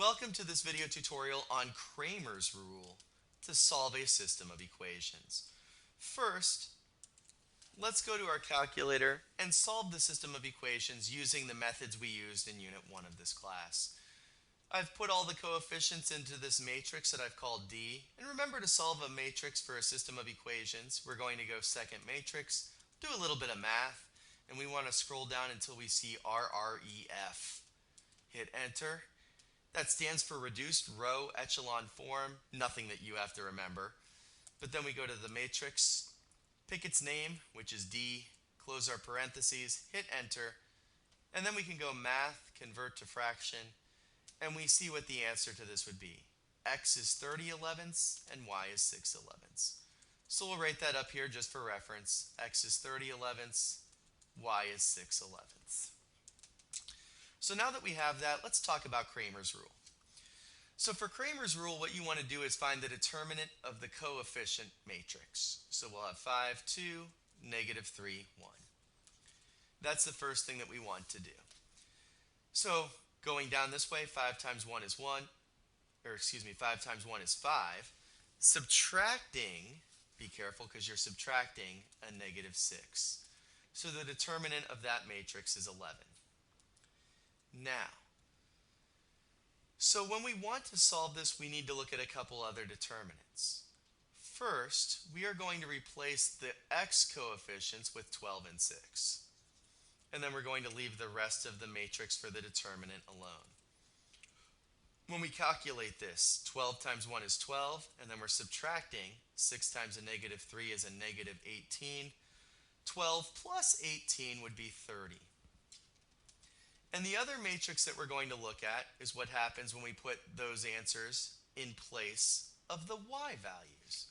Welcome to this video tutorial on Cramer's rule to solve a system of equations. First, let's go to our calculator and solve the system of equations using the methods we used in Unit 1 of this class. I've put all the coefficients into this matrix that I've called D, and remember to solve a matrix for a system of equations, we're going to go second matrix, do a little bit of math, and we want to scroll down until we see RREF. Hit enter. That stands for reduced row echelon form, nothing that you have to remember. But then we go to the matrix, pick its name, which is D, close our parentheses, hit enter, and then we can go math, convert to fraction, and we see what the answer to this would be. X is 30/11ths and Y is 6/11ths. So we'll write that up here just for reference. X is 30/11ths, Y is 6/11ths. So now that we have that, let's talk about Cramer's rule. So for Cramer's rule, what you want to do is find the determinant of the coefficient matrix. So we'll have 5, 2, -3, 1. That's the first thing that we want to do. So going down this way, 5 times 1 is 1, 5 times 1 is 5. Subtracting, be careful because you're subtracting a -6. So the determinant of that matrix is 11. Now, so when we want to solve this, we need to look at a couple other determinants. First, we are going to replace the x coefficients with 12 and 6. And then we're going to leave the rest of the matrix for the determinant alone. When we calculate this, 12 times 1 is 12, and then we're subtracting 6 times a -3 is a -18. 12 plus 18 would be 30. And the other matrix that we're going to look at is what happens when we put those answers in place of the y values.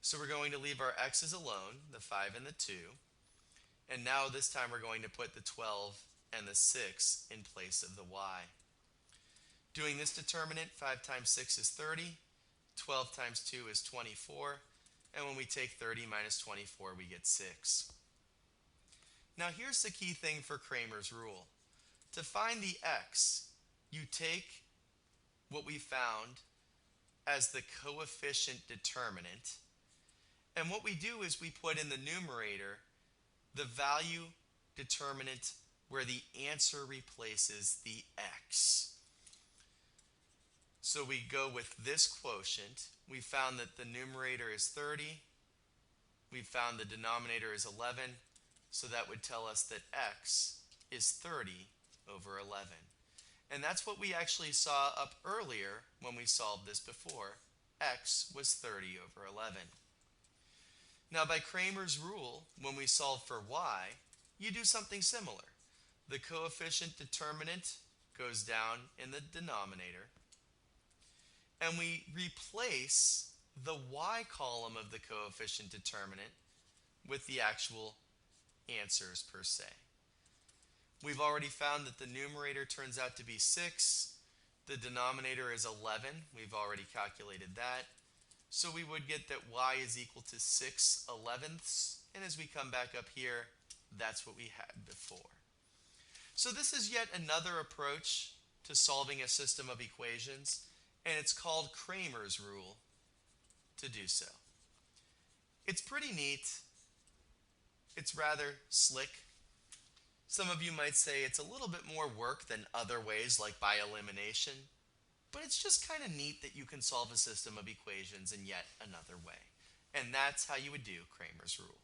So we're going to leave our x's alone, the 5 and the 2. And now this time we're going to put the 12 and the 6 in place of the y. Doing this determinant, 5 times 6 is 30, 12 times 2 is 24, and when we take 30 minus 24, we get 6. Now here's the key thing for Cramer's rule. To find the x, you take what we found as the coefficient determinant, and what we do is we put in the numerator the value determinant where the answer replaces the x. So we go with this quotient. We found that the numerator is 30. We found the denominator is 11. So that would tell us that x is 30/11. And that's what we actually saw up earlier when we solved this before. X was 30/11. Now by Cramer's rule, when we solve for y, you do something similar. The coefficient determinant goes down in the denominator, and we replace the y column of the coefficient determinant with the actual answers per se. We've already found that the numerator turns out to be 6. The denominator is 11. We've already calculated that. So we would get that y is equal to 6/11ths. And as we come back up here, that's what we had before. So this is yet another approach to solving a system of equations, and it's called Cramer's rule to do so. It's pretty neat. It's rather slick. Some of you might say it's a little bit more work than other ways like by elimination, but it's just kind of neat that you can solve a system of equations in yet another way. And that's how you would do Cramer's rule.